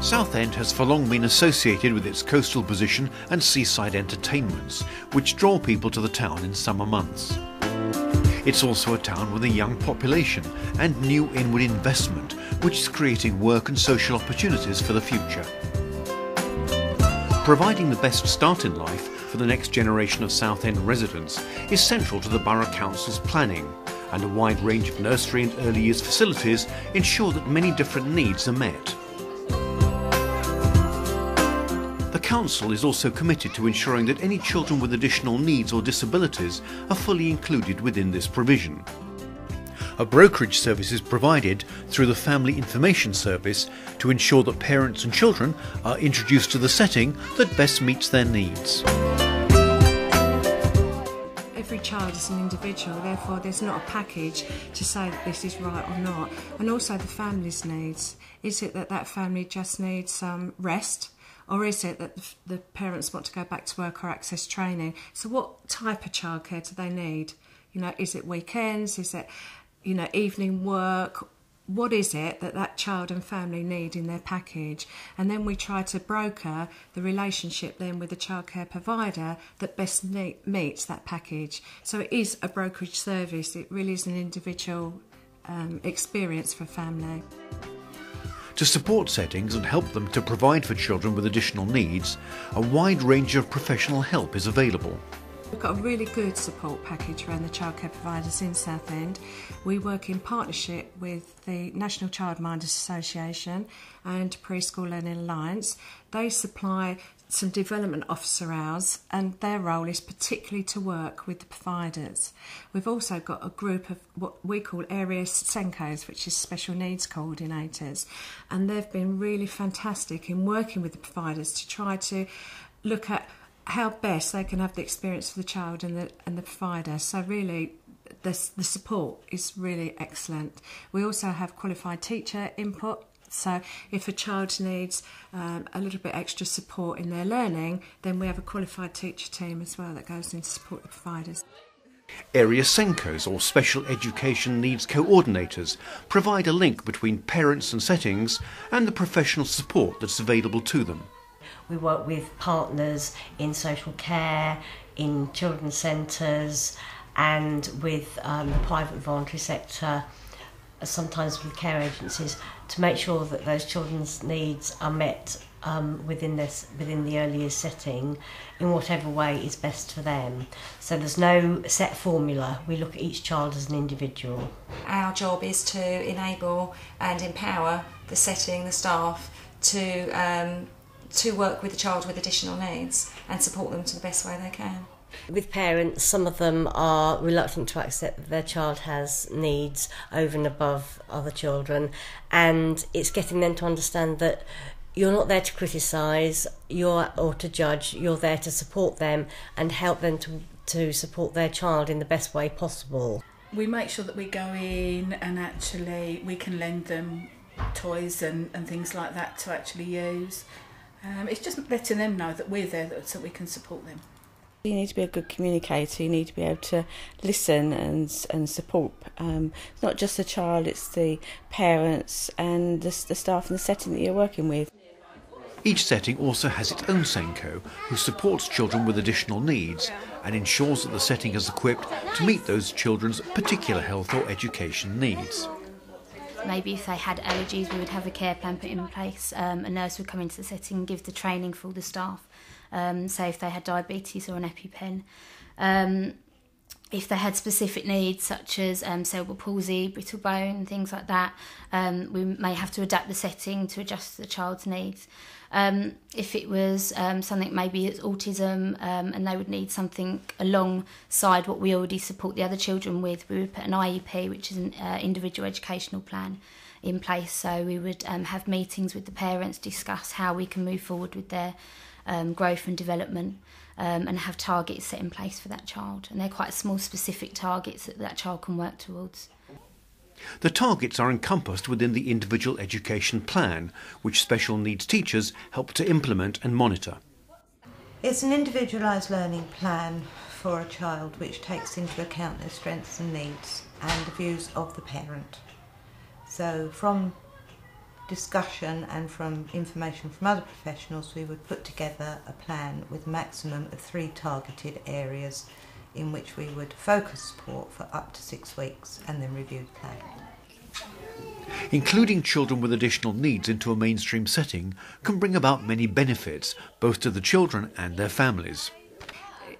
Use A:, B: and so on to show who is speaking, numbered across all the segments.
A: Southend has for long been associated with its coastal position and seaside entertainments, which draw people to the town in summer months. It's also a town with a young population and new inward investment, which is creating work and social opportunities for the future. Providing the best start in life for the next generation of Southend residents is central to the Borough Council's planning, and a wide range of nursery and early years facilities ensure that many different needs are met. The Council is also committed to ensuring that any children with additional needs or disabilities are fully included within this provision. A brokerage service is provided through the Family Information Service to ensure that parents and children are introduced to the setting that best meets their needs.
B: Every child is an individual, therefore there's not a package to say that this is right or not. And also the family's needs. Is it that that family just needs some rest? Or is it that the parents want to go back to work or access training? So what type of childcare do they need? You know, is it weekends? Is it, you know, evening work? What is it that that child and family need in their package? And then we try to broker the relationship then with the childcare provider that best meets that package. So it is a brokerage service. It really is an individual experience for a family.
A: To support settings and help them to provide for children with additional needs, a wide range of professional help is available.
B: We've got a really good support package around the childcare providers in Southend. We work in partnership with the National Childminders Association and Preschool Learning Alliance. They supply some development officer hours, and their role is particularly to work with the providers. We've also got a group of what we call area SENCOs, which is special needs coordinators, and they've been really fantastic in working with the providers to try to look at how best they can have the experience for the child and the provider. So really the support is really excellent. We also have qualified teacher input. So if a child needs a little bit extra support in their learning, then we have a qualified teacher team as well that goes in to support the providers.
A: Area SENCOs, or Special Education Needs Coordinators, provide a link between parents and settings and the professional support that's available to them.
C: We work with partners in social care, in children's centres, and with the private voluntary sector, sometimes with care agencies, to make sure that those children's needs are met within the early years setting in whatever way is best for them. So there's no set formula. We look at each child as an individual.
D: Our job is to enable and empower the setting, the staff, to work with the child with additional needs and support them to the best way they can.
C: With parents, some of them are reluctant to accept that their child has needs over and above other children, and it's getting them to understand that you're not there to criticise or to judge, you're there to support them and help them to support their child in the best way possible.
E: We make sure that we go in and actually we can lend them toys and things like that to actually use. It's just letting them know that we're there so we can support them.
F: You need to be a good communicator, you need to be able to listen and support. It's not just the child, it's the parents and the staff in the setting that you're working with.
A: Each setting also has its own SENCO, who supports children with additional needs and ensures that the setting is equipped to meet those children's particular health or education needs.
G: Maybe if they had allergies, we would have a care plan put in place. A nurse would come into the setting and give the training for all the staff. Say if they had diabetes or an EpiPen. If they had specific needs such as cerebral palsy, brittle bone, things like that, we may have to adapt the setting to adjust to the child's needs. If it was something maybe it's autism and they would need something alongside what we already support the other children with, we would put an IEP, which is an individual educational plan, in place. So we would have meetings with the parents, discuss how we can move forward with their growth and development, and have targets set in place for that child. And they're quite small, specific targets that that child can work towards.
A: The targets are encompassed within the individual education plan, which special needs teachers help to implement and monitor.
H: It's an individualised learning plan for a child which takes into account their strengths and needs and the views of the parent. So from discussion and from information from other professionals, we would put together a plan with a maximum of 3 targeted areas in which we would focus support for up to 6 weeks and then review the plan.
A: Including children with additional needs into a mainstream setting can bring about many benefits, both to the children and their families.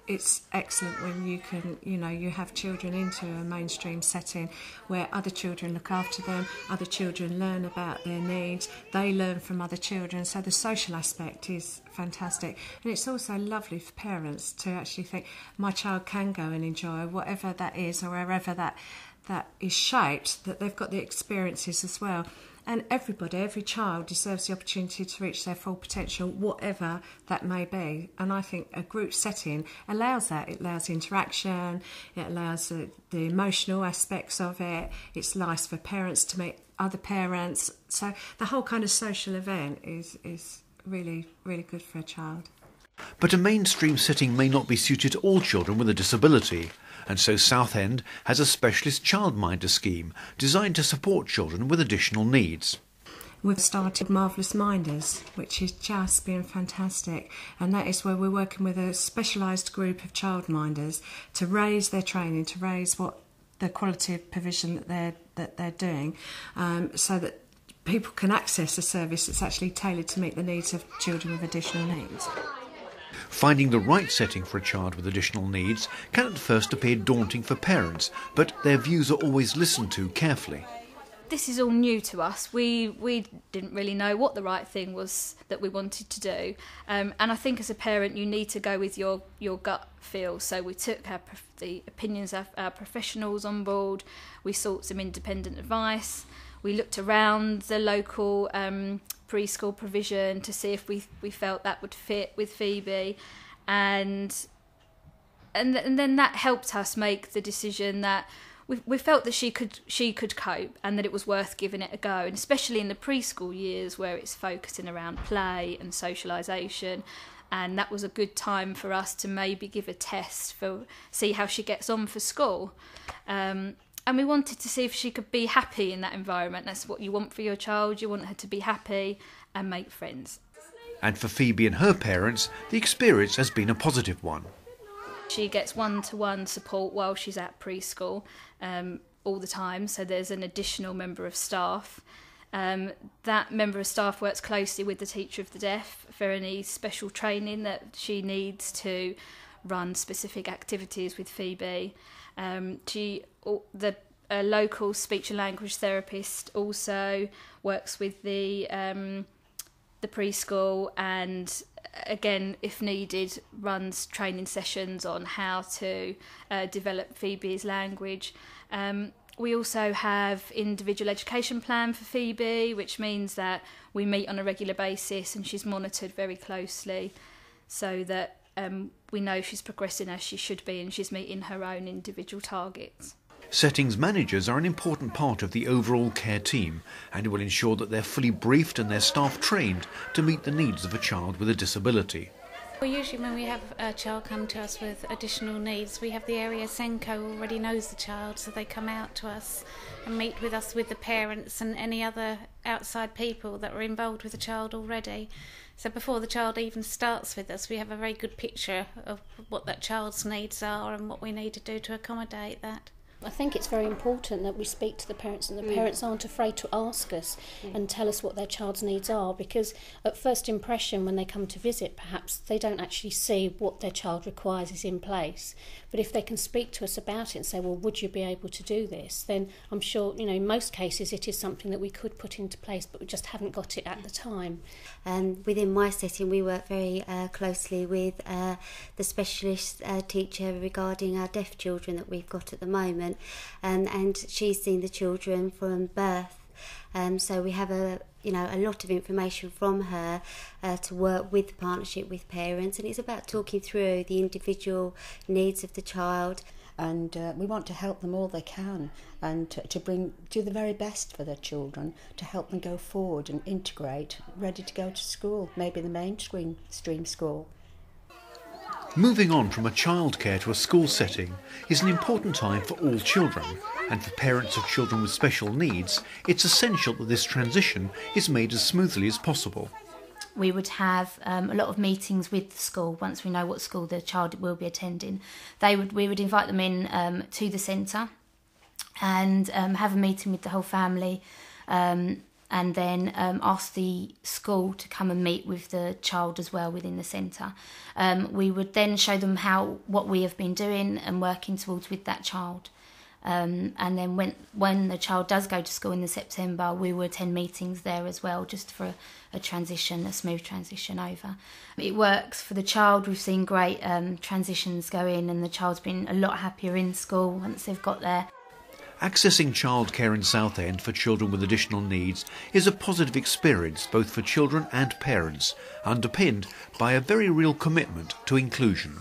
B: It's excellent when you can, you have children into a mainstream setting where other children look after them, other children learn about their needs, they learn from other children, so the social aspect is fantastic. And it's also lovely for parents to actually think, my child can go and enjoy whatever that is or wherever that is shaped, that they've got the experiences as well. And every child deserves the opportunity to reach their full potential, whatever that may be. And I think a group setting allows that. It allows interaction, it allows the emotional aspects of it. It's nice for parents to meet other parents. So the whole kind of social event is really, really good for a child.
A: But a mainstream setting may not be suited to all children with a disability, and so Southend has a specialist childminder scheme designed to support children with additional needs.
B: We've started Marvellous Minders, which is just been fantastic, and that is where we're working with a specialised group of childminders to raise their training, to raise what the quality of provision that they're doing, so that people can access a service that's actually tailored to meet the needs of children with additional needs.
A: Finding the right setting for a child with additional needs can at first appear daunting for parents, but their views are always listened to carefully.
G: This is all new to us. We didn't really know what the right thing was that we wanted to do. And I think as a parent you need to go with your gut feel. So we took the opinions of our professionals on board, we sought some independent advice, we looked around the local preschool provision to see if we felt that would fit with Phoebe, and then that helped us make the decision that we felt that she could cope and that it was worth giving it a go, and especially in the preschool years where it's focusing around play and socialisation, and that was a good time for us to maybe give a test see how she gets on for school. And we wanted to see if she could be happy in that environment. That's what you want for your child. You want her to be happy and make friends.
A: And for Phoebe and her parents, the experience has been a positive one.
G: She gets one-to-one support while she's at preschool all the time, so there's an additional member of staff. That member of staff works closely with the teacher of the deaf for any special training that she needs to run specific activities with Phoebe. A local speech and language therapist also works with the preschool, and again, if needed, runs training sessions on how to develop Phoebe's language. We also have individual education plan for Phoebe, which means that we meet on a regular basis and she's monitored very closely so that we know she's progressing as she should be and she's meeting her own individual targets.
A: Settings managers are an important part of the overall care team and will ensure that they're fully briefed and their staff trained to meet the needs of a child with a disability.
I: Well, usually when we have a child come to us with additional needs, we have the area SENCO already knows the child, so they come out to us and meet with us with the parents and any other outside people that are involved with the child already. So before the child even starts with us, we have a very good picture of what that child's needs are and what we need to do to accommodate that.
J: I think it's very important that we speak to the parents and the parents aren't afraid to ask us and tell us what their child's needs are, because at first impression when they come to visit perhaps they don't actually see what their child requires is in place. But if they can speak to us about it and say, well, would you be able to do this, then I'm sure, in most cases it is something that we could put into place, but we just haven't got it at the time.
K: Within my setting we work very closely with the specialist teacher regarding our deaf children that we've got at the moment. And she's seen the children from birth, so we have a lot of information from her to work with the partnership with parents, and it's about talking through the individual needs of the child.
L: And we want to help them all they can, and to do the very best for their children, to help them go forward and integrate, ready to go to school, maybe the mainstream school.
A: Moving on from a childcare to a school setting is an important time for all children. and for parents of children with special needs, it's essential that this transition is made as smoothly as possible.
G: We would have a lot of meetings with the school once we know what school the child will be attending. We would invite them in to the centre and have a meeting with the whole family, and then ask the school to come and meet with the child as well within the centre. We would then show them what we have been doing and working towards with that child. And then when the child does go to school in September, we will attend meetings there as well, just for a smooth transition over. It works for the child. We've seen great transitions go in, and the child's been a lot happier in school once they've got there.
A: Accessing childcare in Southend for children with additional needs is a positive experience both for children and parents, underpinned by a very real commitment to inclusion.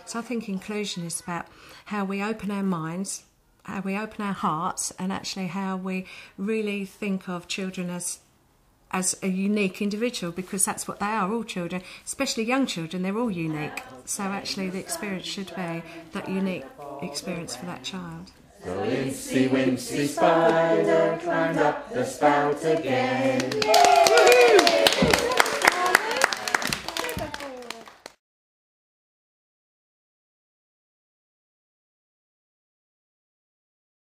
B: So I think inclusion is about how we open our minds, how we open our hearts, and actually how we really think of children as a unique individual, because that's what they are, all children, especially young children, they're all unique. So actually the experience should be that unique experience for that child.
M: The Incy Wincy spider climbed up the spout again.